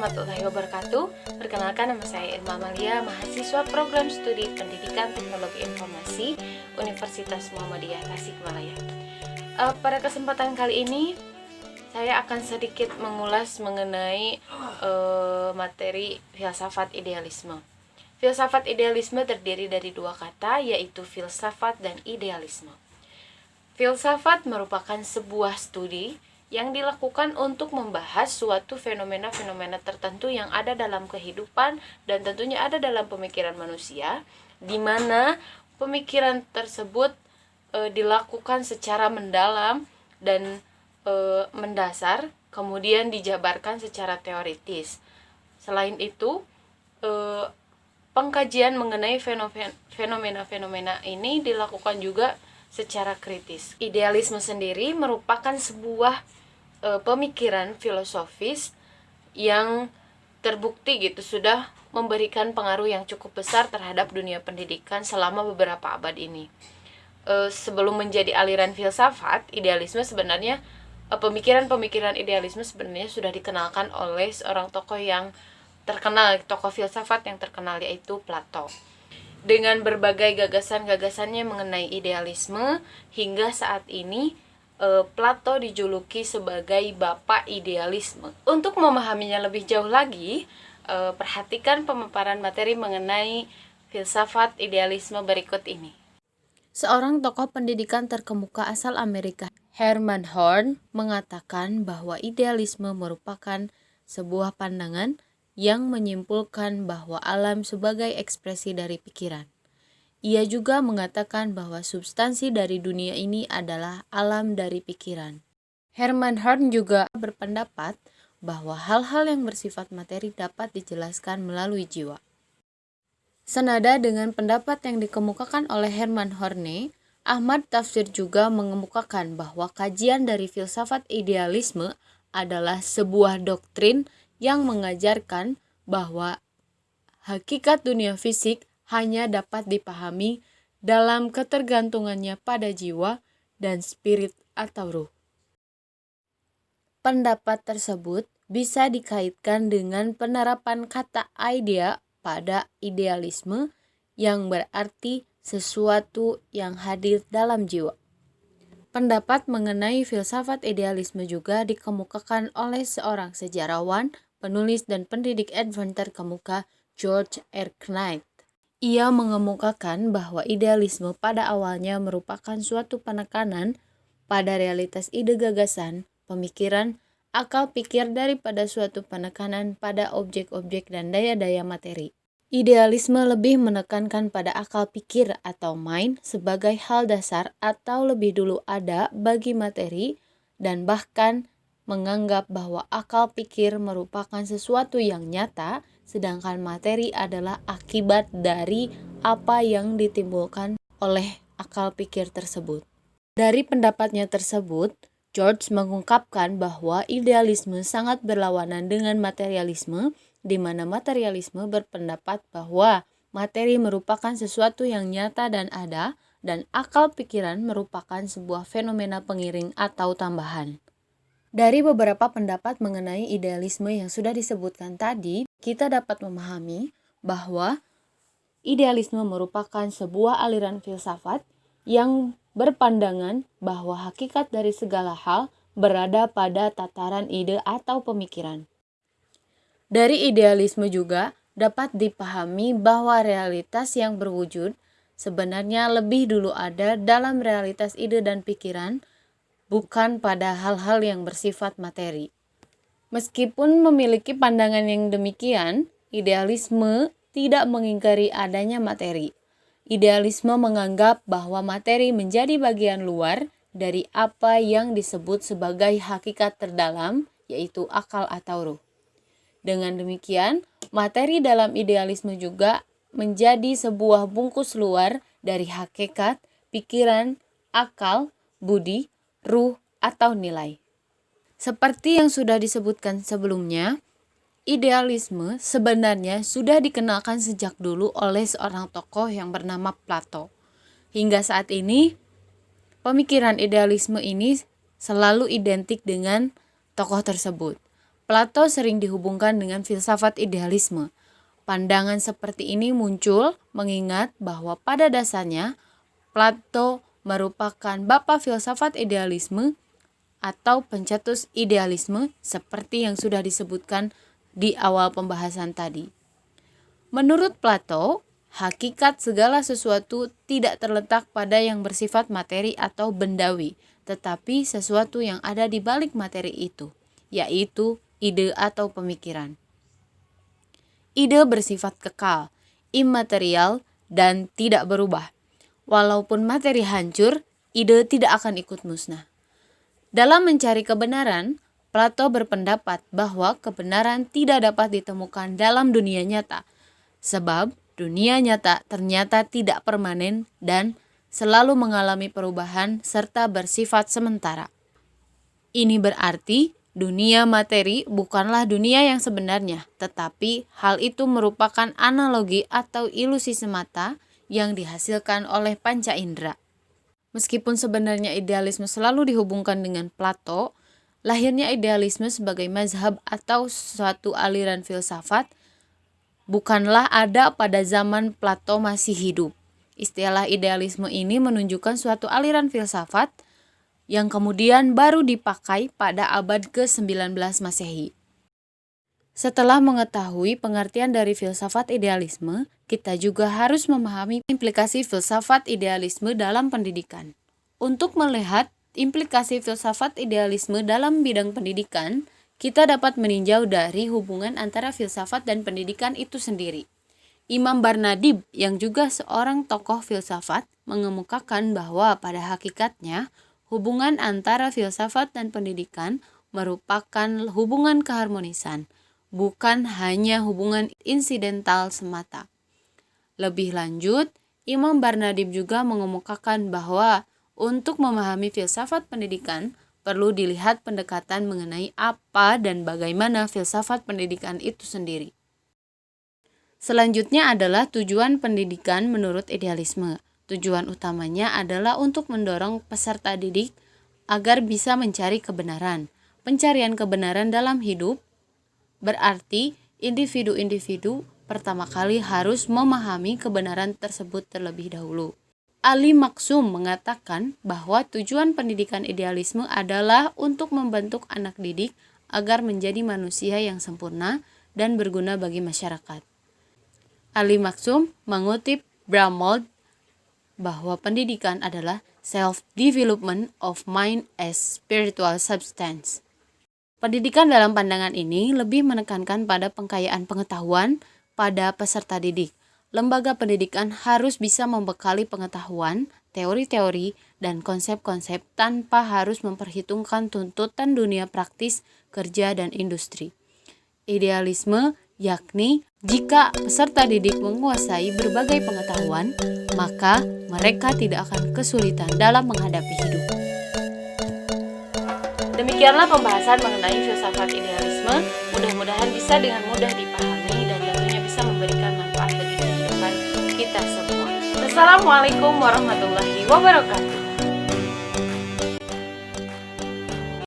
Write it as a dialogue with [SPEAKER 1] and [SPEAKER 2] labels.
[SPEAKER 1] warahmatullahi wabarakatuh. Perkenalkan, nama saya Irma Amalia, mahasiswa program studi Pendidikan Teknologi Informasi Universitas Muhammadiyah Tasikmalaya. Pada kesempatan kali ini, saya akan sedikit mengulas mengenai materi filsafat idealisme. Filsafat idealisme terdiri dari dua kata, yaitu filsafat dan idealisme. Filsafat merupakan sebuah studi yang dilakukan untuk membahas suatu fenomena-fenomena tertentu yang ada dalam kehidupan dan tentunya ada dalam pemikiran manusia, di mana pemikiran tersebut dilakukan secara mendalam dan mendasar, kemudian dijabarkan secara teoritis. Selain itu, pengkajian mengenai fenomena-fenomena ini dilakukan juga secara kritis. Idealisme sendiri merupakan sebuah pemikiran filosofis yang terbukti sudah memberikan pengaruh yang cukup besar terhadap dunia pendidikan selama beberapa abad ini. Sebelum menjadi aliran filsafat, idealisme sebenarnya pemikiran-pemikiran idealisme sebenarnya sudah dikenalkan oleh seorang tokoh yang terkenal, tokoh filsafat yang terkenal, yaitu Plato. Dengan berbagai gagasan-gagasannya mengenai idealisme, hingga saat ini Plato dijuluki sebagai bapak idealisme. Untuk memahaminya lebih jauh lagi, perhatikan pemaparan materi mengenai filsafat idealisme berikut ini. Seorang tokoh pendidikan terkemuka asal Amerika, Herman Horn, mengatakan bahwa idealisme merupakan sebuah pandangan yang menyimpulkan bahwa alam sebagai ekspresi dari pikiran. Ia juga mengatakan bahwa substansi dari dunia ini adalah alam dari pikiran. Herman Horn juga berpendapat bahwa hal-hal yang bersifat materi dapat dijelaskan melalui jiwa. Senada dengan pendapat yang dikemukakan oleh Herman Horne, Ahmad Tafsir juga mengemukakan bahwa kajian dari filsafat idealisme adalah sebuah doktrin yang mengajarkan bahwa hakikat dunia fisik hanya dapat dipahami dalam ketergantungannya pada jiwa dan spirit atau ruh. Pendapat tersebut bisa dikaitkan dengan penerapan kata idea pada idealisme yang berarti sesuatu yang hadir dalam jiwa. Pendapat mengenai filsafat idealisme juga dikemukakan oleh seorang sejarawan, penulis dan pendidik Advent terkemuka, George R. Knight. Ia mengemukakan bahwa idealisme pada awalnya merupakan suatu penekanan pada realitas ide gagasan, pemikiran, akal pikir daripada suatu penekanan pada objek-objek dan daya-daya materi. Idealisme lebih menekankan pada akal pikir atau mind sebagai hal dasar atau lebih dulu ada bagi materi, dan bahkan menganggap bahwa akal pikir merupakan sesuatu yang nyata, sedangkan materi adalah akibat dari apa yang ditimbulkan oleh akal pikir tersebut. Dari pendapatnya tersebut, George mengungkapkan bahwa idealisme sangat berlawanan dengan materialisme, di mana materialisme berpendapat bahwa materi merupakan sesuatu yang nyata dan ada, dan akal pikiran merupakan sebuah fenomena pengiring atau tambahan. Dari beberapa pendapat mengenai idealisme yang sudah disebutkan tadi, kita dapat memahami bahwa idealisme merupakan sebuah aliran filsafat yang berpandangan bahwa hakikat dari segala hal berada pada tataran ide atau pemikiran. Dari idealisme juga dapat dipahami bahwa realitas yang berwujud sebenarnya lebih dulu ada dalam realitas ide dan pikiran, bukan pada hal-hal yang bersifat materi. Meskipun memiliki pandangan yang demikian, idealisme tidak mengingkari adanya materi. Idealisme menganggap bahwa materi menjadi bagian luar dari apa yang disebut sebagai hakikat terdalam, yaitu akal atau ruh. Dengan demikian, materi dalam idealisme juga menjadi sebuah bungkus luar dari hakikat, pikiran, akal, budi, ruh, atau nilai. Seperti yang sudah disebutkan sebelumnya, idealisme sebenarnya sudah dikenalkan sejak dulu oleh seorang tokoh yang bernama Plato. Hingga saat ini, pemikiran idealisme ini selalu identik dengan tokoh tersebut. Plato sering dihubungkan dengan filsafat idealisme. Pandangan seperti ini muncul mengingat bahwa pada dasarnya Plato merupakan bapa filsafat idealisme atau pencetus idealisme seperti yang sudah disebutkan di awal pembahasan tadi. Menurut Plato, hakikat segala sesuatu tidak terletak pada yang bersifat materi atau bendawi, tetapi sesuatu yang ada di balik materi itu, yaitu ide atau pemikiran. Ide bersifat kekal, imaterial, dan tidak berubah. Walaupun materi hancur, ide tidak akan ikut musnah. Dalam mencari kebenaran, Plato berpendapat bahwa kebenaran tidak dapat ditemukan dalam dunia nyata, sebab dunia nyata ternyata tidak permanen dan selalu mengalami perubahan serta bersifat sementara. Ini berarti dunia materi bukanlah dunia yang sebenarnya, tetapi hal itu merupakan analogi atau ilusi semata yang dihasilkan oleh panca indera. Meskipun sebenarnya idealisme selalu dihubungkan dengan Plato, lahirnya idealisme sebagai mazhab atau suatu aliran filsafat bukanlah ada pada zaman Plato masih hidup. Istilah idealisme ini menunjukkan suatu aliran filsafat yang kemudian baru dipakai pada abad ke-19 Masehi. Setelah mengetahui pengertian dari filsafat idealisme, kita juga harus memahami implikasi filsafat idealisme dalam pendidikan. Untuk melihat implikasi filsafat idealisme dalam bidang pendidikan, kita dapat meninjau dari hubungan antara filsafat dan pendidikan itu sendiri. Imam Barnadib yang juga seorang tokoh filsafat mengemukakan bahwa pada hakikatnya hubungan antara filsafat dan pendidikan merupakan hubungan keharmonisan, bukan hanya hubungan insidental semata. Lebih lanjut, Imam Barnadib juga mengemukakan bahwa untuk memahami filsafat pendidikan, perlu dilihat pendekatan mengenai apa dan bagaimana filsafat pendidikan itu sendiri. Selanjutnya adalah tujuan pendidikan menurut idealisme. Tujuan utamanya adalah untuk mendorong peserta didik agar bisa mencari kebenaran. Pencarian kebenaran dalam hidup berarti individu-individu pertama kali harus memahami kebenaran tersebut terlebih dahulu. Ali Maksum mengatakan bahwa tujuan pendidikan idealisme adalah untuk membentuk anak didik agar menjadi manusia yang sempurna dan berguna bagi masyarakat. Ali Maksum mengutip Bramold bahwa pendidikan adalah self-development of mind as spiritual substance. Pendidikan dalam pandangan ini lebih menekankan pada pengkayaan pengetahuan pada peserta didik. Lembaga pendidikan harus bisa membekali pengetahuan, teori-teori, dan konsep-konsep tanpa harus memperhitungkan tuntutan dunia praktis, kerja, dan industri. Idealisme yakni jika peserta didik menguasai berbagai pengetahuan, maka mereka tidak akan kesulitan dalam menghadapi hidup. Demikianlah pembahasan mengenai filsafat idealisme. Mudah-mudahan bisa dengan mudah dipahami dan tentunya bisa memberikan manfaat bagi kehidupan kita semua. Wassalamualaikum warahmatullahi wabarakatuh.